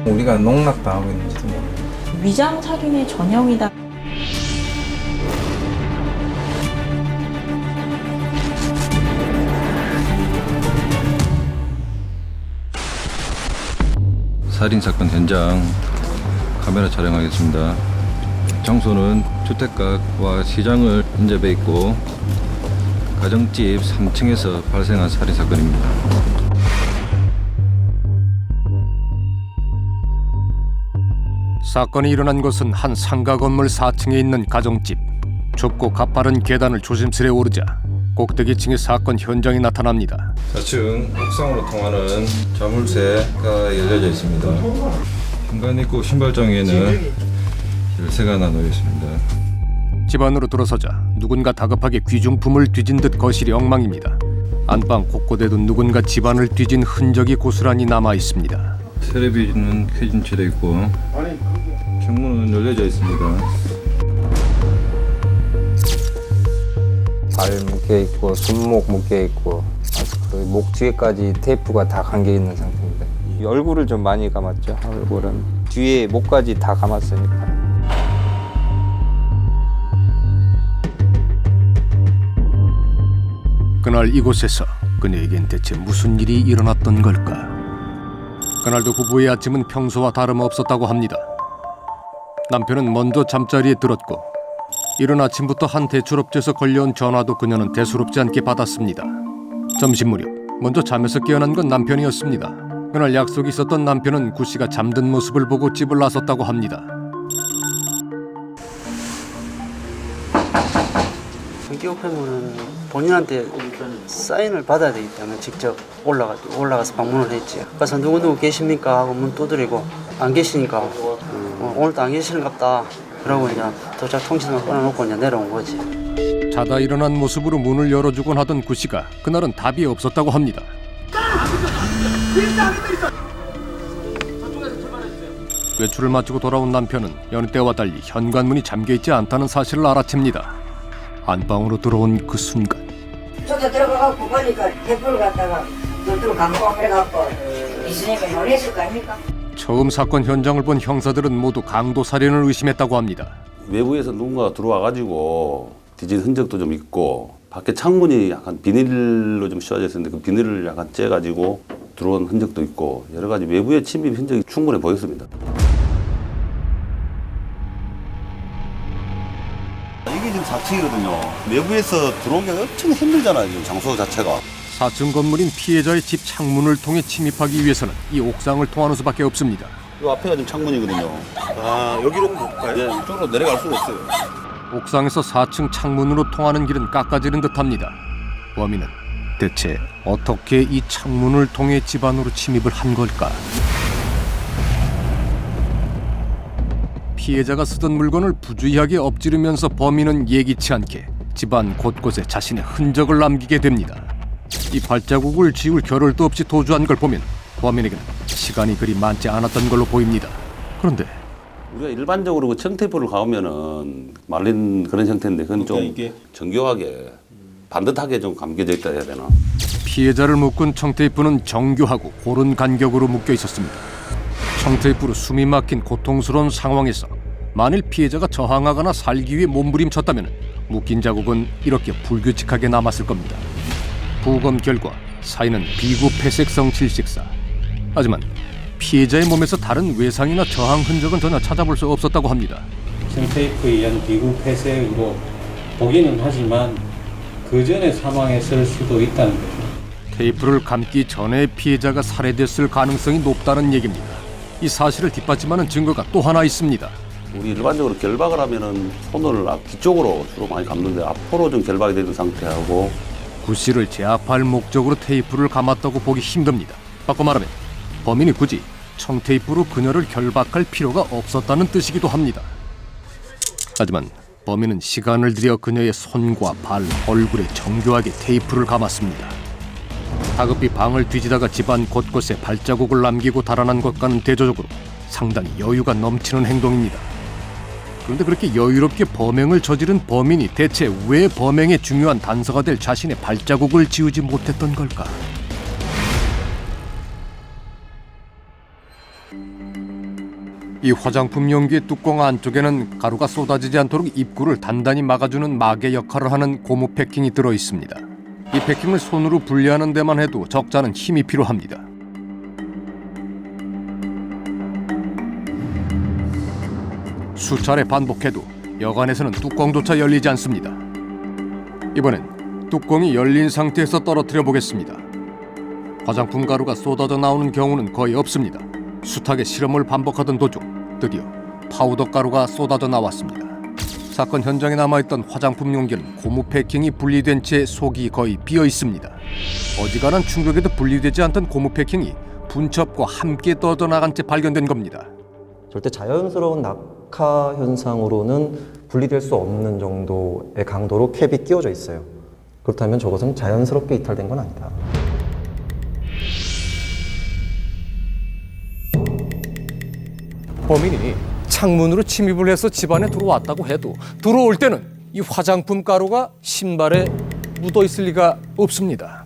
우리가 농락당하고 있는지도 모르겠어요. 위장 살인의 전형이다. 살인사건 현장 카메라 촬영하겠습니다. 장소는 주택가와 시장을 인접해 있고 가정집 3층에서 발생한 살인사건입니다. 사건이 일어난 곳은 한 상가 건물 4층에 있는 가정집. 좁고 가파른 계단을 조심스레 오르자 꼭대기층의 사건 현장이 나타납니다. 4층 옥상으로 통하는 자물쇠가 열려져 있습니다. 현관 입구 신발장에는 열쇠가 하나 놓여 있습니다. 집 안으로 들어서자 누군가 다급하게 귀중품을 뒤진 듯 거실이 엉망입니다. 안방 곳곳에도 누군가 집안을 뒤진 흔적이 고스란히 남아 있습니다. 텔레비전은 켜진 채로 있고 창문은 열려져 있습니다. 발 묶여 있고 손목 묶여 있고 마스크 목 뒤에까지 테이프가 다 감겨 있는 상태입니다. 이 얼굴을 좀 많이 감았죠. 얼굴은 뒤에 목까지 다 감았으니까. 그날 이곳에서 그녀에겐 대체 무슨 일이 일어났던 걸까? 그날도 부부의 아침은 평소와 다름없었다고 합니다. 남편은 먼저 잠자리에 들었고 이른 아침부터 한 대출업체에서 걸려온 전화도 그녀는 대수롭지 않게 받았습니다. 점심 무렵 먼저 잠에서 깨어난 건 남편이었습니다. 그날 약속이 있었던 남편은 구 씨가 잠든 모습을 보고 집을 나섰다고 합니다. 전기요금은 본인한테 사인을 받아야 되기 때문에 직접 올라가서 방문을 했지. 그래서 누구 계십니까 하고 문 두드리고 안 계시니까 오늘도 안 계시는갑다. 그러고 이제 도착 통신을 끊어놓고 이제 내려온 거지. 자다 일어난 모습으로 문을 열어주곤 하던 구 씨가 그날은 답이 없었다고 합니다. 외출을 마치고 돌아온 남편은 여느 때와 달리 현관문이 잠겨있지 않다는 사실을 알아챕니다. 안방으로 들어온 그 순간 저도 들어가고 보니까 대포를 갖다가 눈으로 감고 해갖고 있으니까 놀랬을 거 아닙니까? 처음 사건 현장을 본 형사들은 모두 강도 살인을 의심했다고 합니다. 외부에서 누군가가 들어와가지고 뒤진 흔적도 좀 있고 밖에 창문이 약간 비닐로 좀 씌워져 있었는데 그 비닐을 약간 째가지고 들어온 흔적도 있고 여러 가지 외부의 침입 흔적이 충분히 보였습니다. 이게 지금 4층이거든요. 내부에서 들어오기가 엄청 힘들잖아요, 지금 장소 자체가. 4층 건물인 피해자의 집 창문을 통해 침입하기 위해서는 이 옥상을 통하는 수밖에 없습니다. 이 앞에가 지금 창문이거든요. 아, 여기로 볼까요? 네, 이쪽으로 내려갈 수가 없어요. 옥상에서 4층 창문으로 통하는 길은 깎아지른 듯합니다. 범인은 대체 어떻게 이 창문을 통해 집 안으로 침입을 한 걸까? 피해자가 쓰던 물건을 부주의하게 엎지르면서 범인은 예기치 않게 집안 곳곳에 자신의 흔적을 남기게 됩니다. 이 발자국을 지울 겨를도 없이 도주한 걸 보면 범인에게는 시간이 그리 많지 않았던 걸로 보입니다. 그런데 우리가 일반적으로 그 청테이프를 가오면은 말린 그런 형태인데 그건 좀 이게 정교하게 반듯하게 좀 감겨져 있다 해야 되나? 피해자를 묶은 청테이프는 정교하고 고른 간격으로 묶여 있었습니다. 청테이프로 숨이 막힌 고통스러운 상황에서 만일 피해자가 저항하거나 살기 위해 몸부림쳤다면 묶인 자국은 이렇게 불규칙하게 남았을 겁니다. 부검 결과 사인은 비구폐색성 질식사. 하지만 피해자의 몸에서 다른 외상이나 저항 흔적은 전혀 찾아볼 수 없었다고 합니다. 청테이프에 의한 비구폐색으로 보기는 하지만 그 전에 사망했을 수도 있다는 거죠. 테이프를 감기 전에 피해자가 살해됐을 가능성이 높다는 얘기입니다. 이 사실을 뒷받침하는 증거가 또 하나 있습니다. 우리 일반적으로 결박을 하면은 손을 뒤쪽으로 주로 많이 감는데 앞으로 좀 결박이 되는 상태하고 구 씨를 제압할 목적으로 테이프를 감았다고 보기 힘듭니다. 바꿔 말하면 범인이 굳이 청테이프로 그녀를 결박할 필요가 없었다는 뜻이기도 합니다. 하지만 범인은 시간을 들여 그녀의 손과 발, 얼굴에 정교하게 테이프를 감았습니다. 다급히 방을 뒤지다가 집안 곳곳에 발자국을 남기고 달아난 것과는 대조적으로 상당히 여유가 넘치는 행동입니다. 그런데 그렇게 여유롭게 범행을 저지른 범인이 대체 왜 범행의 중요한 단서가 될 자신의 발자국을 지우지 못했던 걸까? 이 화장품 용기의 뚜껑 안쪽에는 가루가 쏟아지지 않도록 입구를 단단히 막아주는 마개 역할을 하는 고무 패킹이 들어 있습니다. 이 패킹을 손으로 분리하는 데만 해도 적잖은 힘이 필요합니다. 수차례 반복해도 여간에서는 뚜껑조차 열리지 않습니다. 이번엔 뚜껑이 열린 상태에서 떨어뜨려 보겠습니다. 화장품 가루가 쏟아져 나오는 경우는 거의 없습니다. 숱하게 실험을 반복하던 도중 드디어 파우더 가루가 쏟아져 나왔습니다. 사건 현장에 남아있던 화장품 용기는 고무 패킹이 분리된 채 속이 거의 비어 있습니다. 어지간한 충격에도 분리되지 않던 고무 패킹이 분첩과 함께 떨어져 나간 채 발견된 겁니다. 절대 자연스러운 낙하 현상으로는 분리될 수 없는 정도의 강도로 캡이 끼워져 있어요. 그렇다면 저것은 자연스럽게 이탈된 건 아니다. 범인이 창문으로 침입을 해서 집안에 들어왔다고 해도 들어올 때는 이 화장품 가루가 신발에 묻어 있을 리가 없습니다.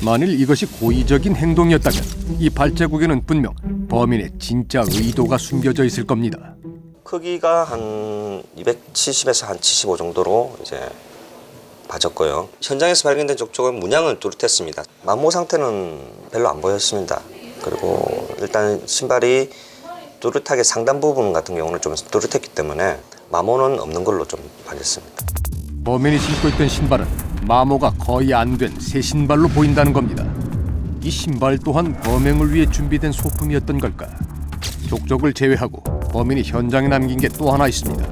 만일 이것이 고의적인 행동이었다면 이 발자국에는 분명 범인의 진짜 의도가 숨겨져 있을 겁니다. 크기가 한 270에서 한 75 정도로 이제 봐졌고요. 현장에서 발견된 족족은 문양을 뚜렷했습니다. 마모 상태는 별로 안 보였습니다. 그리고 일단 신발이 뚜렷하게 상단 부분 같은 경우는 좀 뚜렷했기 때문에 마모는 없는 걸로 좀 봐졌습니다. 범인이 신고 있던 신발은 마모가 거의 안 된 새 신발로 보인다는 겁니다. 이 신발 또한 범행을 위해 준비된 소품이었던 걸까? 족적을 제외하고 범인이 현장에 남긴 게 또 하나 있습니다.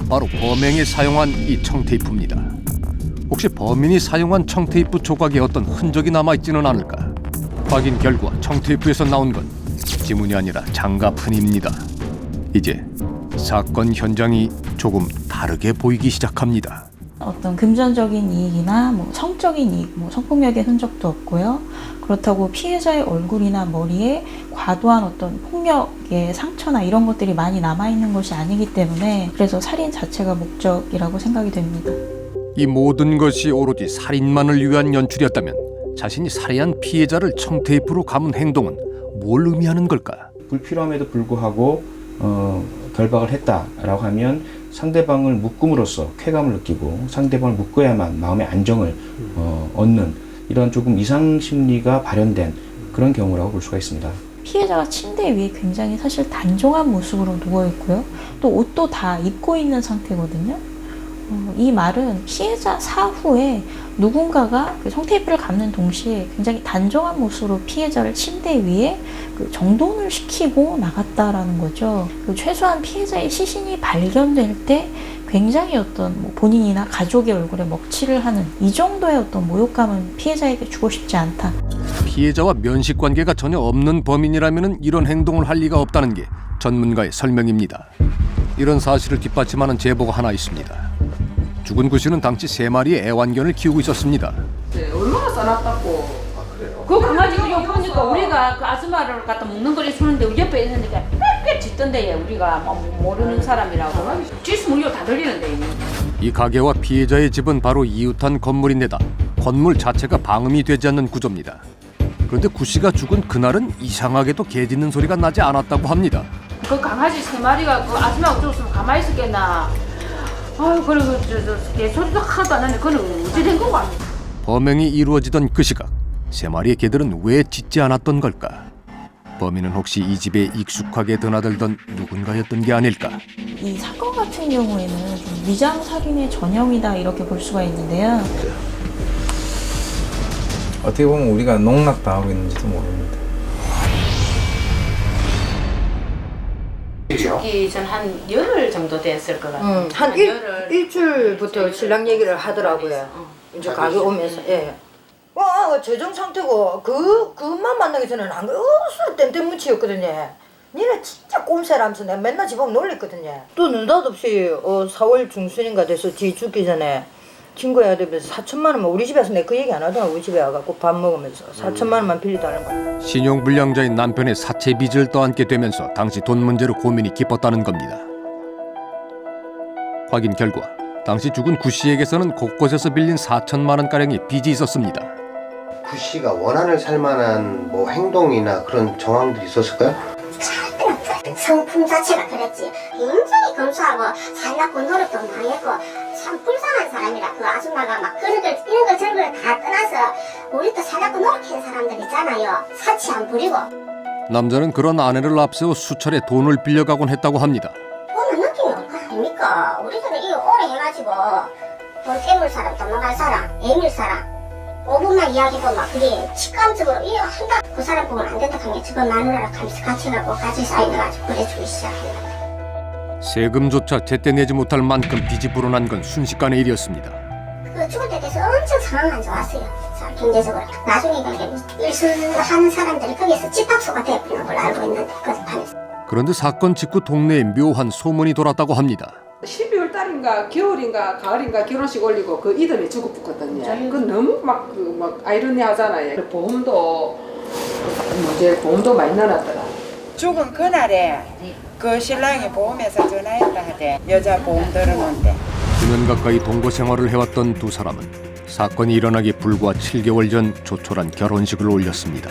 바로 범행에 사용한 이 청테이프입니다. 혹시 범인이 사용한 청테이프 조각에 어떤 흔적이 남아있지는 않을까? 확인 결과 청테이프에서 나온 건 지문이 아니라 장갑흔입니다. 이제 사건 현장이 조금 다르게 보이기 시작합니다. 어떤 금전적인 이익이나 뭐 성적인 이익, 뭐 성폭력의 흔적도 없고요. 그렇다고 피해자의 얼굴이나 머리에 과도한 어떤 폭력의 상처나 이런 것들이 많이 남아있는 것이 아니기 때문에 그래서 살인 자체가 목적이라고 생각이 됩니다. 이 모든 것이 오로지 살인만을 위한 연출이었다면 자신이 살해한 피해자를 청테이프로 감은 행동은 뭘 의미하는 걸까? 불필요함에도 불구하고 결박을 했다라고 하면 상대방을 묶음으로써 쾌감을 느끼고 상대방을 묶어야만 마음의 안정을 얻는 이런 조금 이상 심리가 발현된 그런 경우라고 볼 수가 있습니다. 피해자가 침대 위에 굉장히 사실 단정한 모습으로 누워있고요. 또 옷도 다 입고 있는 상태거든요. 이 말은 피해자 사후에 누군가가 그 청테이프를 감는 동시에 굉장히 단정한 모습으로 피해자를 침대 위에 그 정돈을 시키고 나갔다라는 거죠. 그 최소한 피해자의 시신이 발견될 때 굉장히 어떤 뭐 본인이나 가족의 얼굴에 먹칠을 하는 이 정도의 어떤 모욕감은 피해자에게 주고 싶지 않다. 피해자와 면식 관계가 전혀 없는 범인이라면 이런 행동을 할 리가 없다는 게 전문가의 설명입니다. 이런 사실을 뒷받침하는 제보가 하나 있습니다. 죽은 구 씨는 당시 3마리의 애완견을 키우고 있었습니다. 네, 얼마나 싸놨다고. 그 강아지 그냥 보니까 우리가 그 아줌마를 갖다 먹는 거리 주는데 옆에 있으니까 빽빽 짖던데 우리가 모르는 사람이라고. 짖으면 우리가 다 들리는데. 이 가게와 피해자의 집은 바로 이웃한 건물인데다 건물 자체가 방음이 되지 않는 구조입니다. 그런데 구 씨가 죽은 그날은 이상하게도 개 짖는 소리가 나지 않았다고 합니다. 그 강아지 3마리가 그 아줌마가 죽었으면 가만히 있었겠나. 아유, 그리고 내 소리도 하나도 안 나는데 그건 어찌 된 거고 아닙니까? 범행이 이루어지던 그 시각 3마리의 개들은 왜 짖지 않았던 걸까? 범인은 혹시 이 집에 익숙하게 드나들던 누군가였던 게 아닐까? 이 사건 같은 경우에는 좀 위장 살인의 전형이다 이렇게 볼 수가 있는데요. 어떻게 보면 우리가 농락당하고 있는지도 모릅니다. 죽기 전 한 열흘 정도 됐을 것 같아요. 한 일주일부터 신랑 얘기를 하더라고요. 이제 가게 오면서. 예. 재정 상태고 그만 만나기 전에는 안 그랬어 땜땜무치였거든요. 니네 진짜 꼼새라면서 내가 맨날 집 앞 놀랬거든요. 또 느닷없이 4월 중순인가 돼서 지 죽기 전에 친구야 되면서 4천만 원만 우리 집에서 내가 그 얘기 안 하더라. 우리 집에 와갖고 밥 먹으면서 4천만 원만 빌려달라는 거야. 신용불량자인 남편의 사채 빚을 떠안게 되면서 당시 돈 문제로 고민이 깊었다는 겁니다. 확인 결과 당시 죽은 구 씨에게서는 곳곳에서 빌린 4천만 원가량의 빚이 있었습니다. 구 씨가 원한을 살 만한 뭐 행동이나 그런 정황들이 있었을까요? 성품 자체가 그랬지. 굉장히 검소하고 살라고 노력도 많이 했고 참 불쌍한 사람이라. 그 아줌마가 막 이런 걸 저런 걸 다 떠나서 우리도 살라고 노력한 사람들 있잖아요. 사치 안 부리고. 남자는 그런 아내를 앞세워 수차례 돈을 빌려가곤 했다고 합니다. 보면 느낌이 올 거 아닙니까? 우리들은 이거 오래 해가지고 돈 깨물 사람, 도망갈 사람, 애밀 사람 5분만 이야기도 막 그게 직감적으로 이거 한다. 그 사람 보면 안 된다 하면 저거 마누라랑 같이 가고 같이 사이가지고 그래주기 시작했는데 세금조차 제때 내지 못할 만큼 빚이 불어난 건 순식간의 일이었습니다. 그 죽을 때 돼서 엄청 상황 안 좋았어요. 경제적으로. 나중에 그게 일을 하는 사람들이 거기서 집합소가 되어버리는 걸 알고 있는데 거듭하면서. 그런데 사건 직후 동네에 묘한 소문이 돌았다고 합니다. 12월 달인가 겨울인가 가을인가 결혼식 올리고 그 이듬해 죽었거든요. 그 너무 막 아이러니하잖아요. 보험도 많이 나눴더라. 죽은 그날에 그 신랑이 보험회사 전화했다 하대. 여자 보험 들어놓은데. 9년 가까이 동거 생활을 해왔던 두 사람은 사건이 일어나기 불과 7개월 전 조촐한 결혼식을 올렸습니다.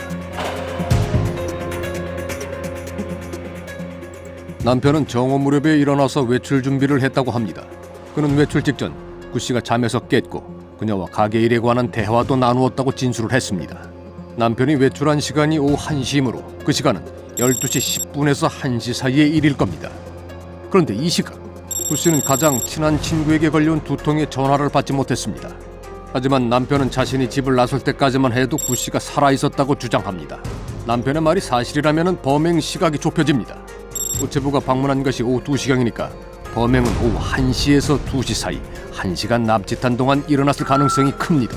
남편은 정오 무렵에 일어나서 외출 준비를 했다고 합니다. 그는 외출 직전 구 씨가 잠에서 깼고 그녀와 가게 일에 관한 대화도 나누었다고 진술을 했습니다. 남편이 외출한 시간이 오후 1시이므로 그 시간은 12시 10분에서 1시 사이의 일일 겁니다. 그런데 이 시각 구 씨는 가장 친한 친구에게 걸려온 두 통의 전화를 받지 못했습니다. 하지만 남편은 자신이 집을 나설 때까지만 해도 구 씨가 살아있었다고 주장합니다. 남편의 말이 사실이라면 범행 시각이 좁혀집니다. 우체부가 방문한 것이 오후 2시경이니까 범행은 오후 1시에서 2시 사이 1시간 남짓한 동안 일어났을 가능성이 큽니다.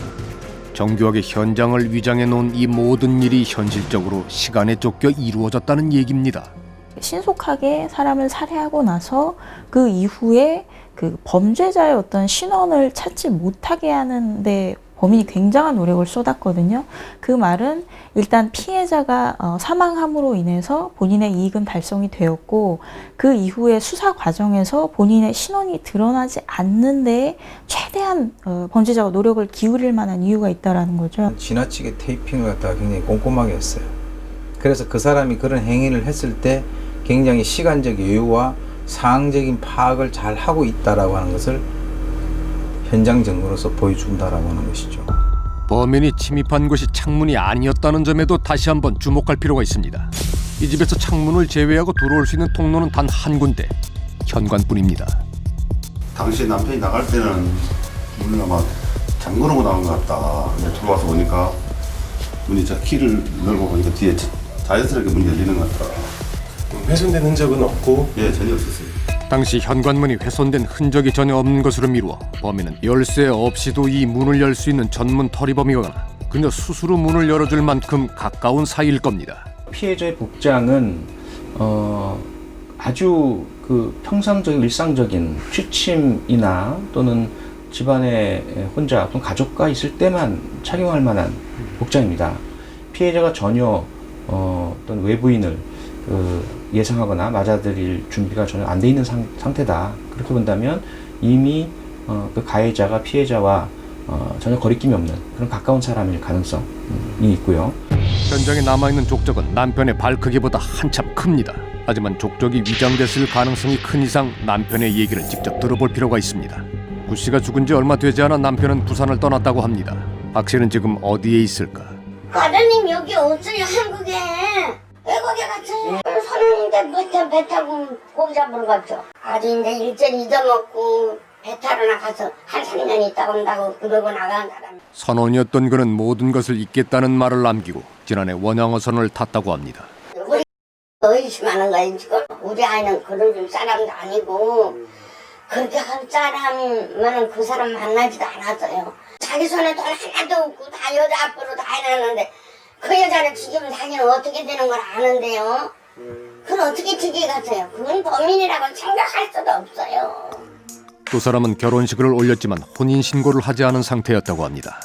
정교하게 현장을 위장해 놓은 이 모든 일이 현실적으로 시간에 쫓겨 이루어졌다는 얘기입니다. 신속하게 사람을 살해하고 나서 그 이후에 그 범죄자의 어떤 신원을 찾지 못하게 하는데 범인이 굉장한 노력을 쏟았거든요. 그 말은 일단 피해자가 사망함으로 인해서 본인의 이익은 달성이 되었고 그 이후에 수사 과정에서 본인의 신원이 드러나지 않는 데에 최대한 범죄자가 노력을 기울일 만한 이유가 있다는 거죠. 지나치게 테이핑을 갖다가 굉장히 꼼꼼하게 했어요. 그래서 그 사람이 그런 행위를 했을 때 굉장히 시간적 여유와 상황적인 파악을 잘 하고 있다라고 하는 것을 현장 증거로서 보여준다라고 하는 것이죠. 범인이 침입한 곳이 창문이 아니었다는 점에도 다시 한번 주목할 필요가 있습니다. 이 집에서 창문을 제외하고 들어올 수 있는 통로는 단 한 군데, 현관뿐입니다. 당시 남편이 나갈 때는 문을 아마 잠그고 나온 것 같다. 들어와서 보니까 문이 키를 열고 보니까 뒤에 자연스럽게 문이 열리는 것 같더라. 훼손된 흔적은 없고? 예, 전혀 없었어요. 당시 현관문이 훼손된 흔적이 전혀 없는 것으로 미루어 범인은 열쇠 없이도 이 문을 열 수 있는 전문 터리범이거나 그녀 스스로 문을 열어줄 만큼 가까운 사이일 겁니다. 피해자의 복장은 아주 그 평상적인 일상적인 취침이나 또는 집안에 혼자 또는 가족과 있을 때만 착용할 만한 복장입니다. 피해자가 전혀 어떤 외부인을 예상하거나 맞아들일 준비가 전혀 안 돼 있는 상태다. 그렇게 본다면 이미 그 가해자가 피해자와 전혀 거리낌이 없는 그런 가까운 사람일 가능성이 있고요. 현장에 남아있는 족적은 남편의 발 크기보다 한참 큽니다. 하지만 족적이 위장됐을 가능성이 큰 이상 남편의 얘기를 직접 들어볼 필요가 있습니다. 구 씨가 죽은 지 얼마 되지 않아 남편은 부산을 떠났다고 합니다. 박 씨는 지금 어디에 있을까? 아드님 여기 어쩌요 한국에. 외국에 갔죠. 선원인데 배 타고 고기 잡으러 갔죠. 아주 이제 일절 잊어먹고 배 타러 나가서 한 3년 있다 온다고 그러고 나간 사람. 선원이었던 그는 모든 것을 잊겠다는 말을 남기고 지난해 원양어선을 탔다고 합니다. 우리 의심하는 거예요 지금. 우리 아이는 그런 줄 사람도 아니고 그렇게 할 사람이면 그 사람 만나지도 않았어요. 자기 손에 돈 하나도 없고 다 여자 앞으로 다 해놨는데 그 여자를 죽이면 자기는 어떻게 되는 걸 아는데요. 그건 어떻게 죽이겠어요. 그건 범인이라고 생각할 수도 없어요. 두 사람은 결혼식을 올렸지만 혼인신고를 하지 않은 상태였다고 합니다.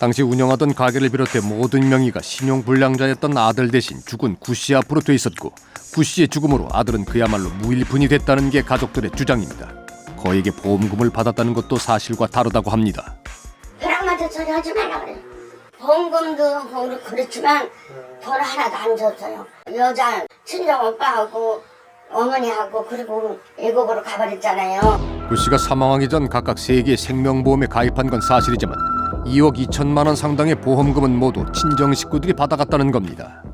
당시 운영하던 가게를 비롯해 모든 명의가 신용불량자였던 아들 대신 죽은 구 씨 앞으로 돼 있었고 구 씨의 죽음으로 아들은 그야말로 무일푼이 됐다는 게 가족들의 주장입니다. 거액의 보험금을 받았다는 것도 사실과 다르다고 합니다. 벼락맞은 소리 하지 말라 그래. 보험금도 그렇지만 돈 하나도 안 줬어요. 여자 친정 오빠하고 어머니하고 그리고 외국으로 가버렸잖아요. 구 씨가 사망하기 전 각각 3개의 생명보험에 가입한 건 사실이지만 2억 2천만 원 상당의 보험금은 모두 친정 식구들이 받아갔다는 겁니다.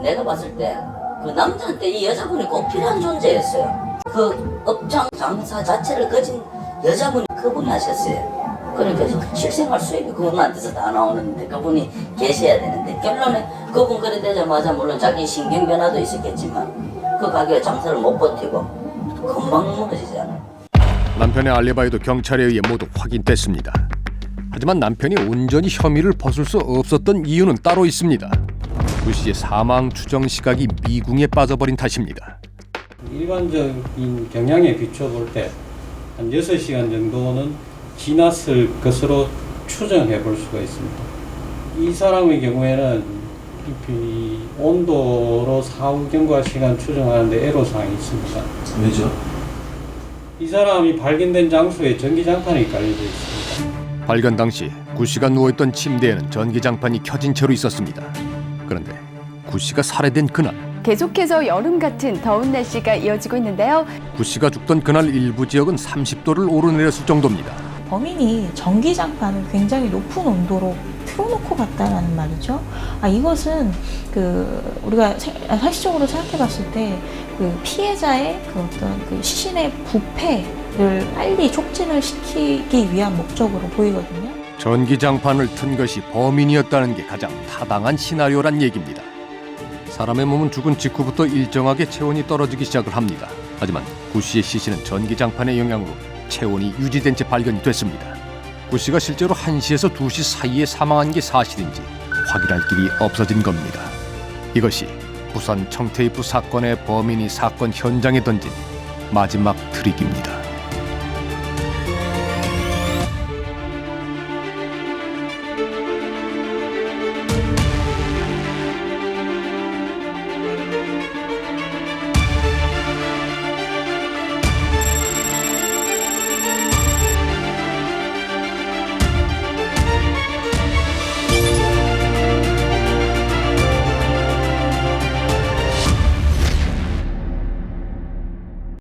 내가 봤을 때 그 남자한테 이 여자분이 꼭 필요한 존재였어요. 그 업장 장사 자체를 거진 여자분이 그분이 하셨어요. 그러니까 실생활 수입이 그분한테서 다 나오는데 그분이 계셔야 되는데 결론에 그분 그래 되자마자 물론 자기 신경 변화도 있었겠지만 그 가게에 장사를 못 버티고 금방 무너지잖아요. 남편의 알리바이도 경찰에 의해 모두 확인됐습니다. 하지만 남편이 온전히 혐의를 벗을 수 없었던 이유는 따로 있습니다. 구 씨의 사망 추정 시각이 미궁에 빠져버린 탓입니다. 일반적인 경향에 비춰볼 때 한 6시간 정도는 지났을 것으로 추정해 볼 수가 있습니다. 이 사람의 경우에는 이 온도로 사후 경과 시간 추정하는데 애로사항이 있습니다. 왜죠? 이 사람이 발견된 장소에 전기장판이 깔려져 있습니다. 발견 당시 구 씨가 누워있던 침대에는 전기장판이 켜진 채로 있었습니다. 그런데 구 씨가 살해된 그날 계속해서 여름 같은 더운 날씨가 이어지고 있는데요. 구 씨가 죽던 그날 일부 지역은 30도를 오르내렸을 정도입니다. 범인이 전기장판을 굉장히 높은 온도로 틀어놓고 갔다라는 말이죠. 이것은 우리가 상식적으로 생각해봤을 때 그 피해자의 그 어떤 그 시신의 부패를 빨리 촉진을 시키기 위한 목적으로 보이거든요. 전기장판을 튼 것이 범인이었다는 게 가장 타당한 시나리오란 얘기입니다. 사람의 몸은 죽은 직후부터 일정하게 체온이 떨어지기 시작을 합니다. 하지만 구 씨의 시신은 전기장판의 영향으로 체온이 유지된 채 발견이 됐습니다. 구 씨가 실제로 1시에서 2시 사이에 사망한 게 사실인지 확인할 길이 없어진 겁니다. 이것이 부산 청테이프 사건의 범인이 사건 현장에 던진 마지막 트릭입니다.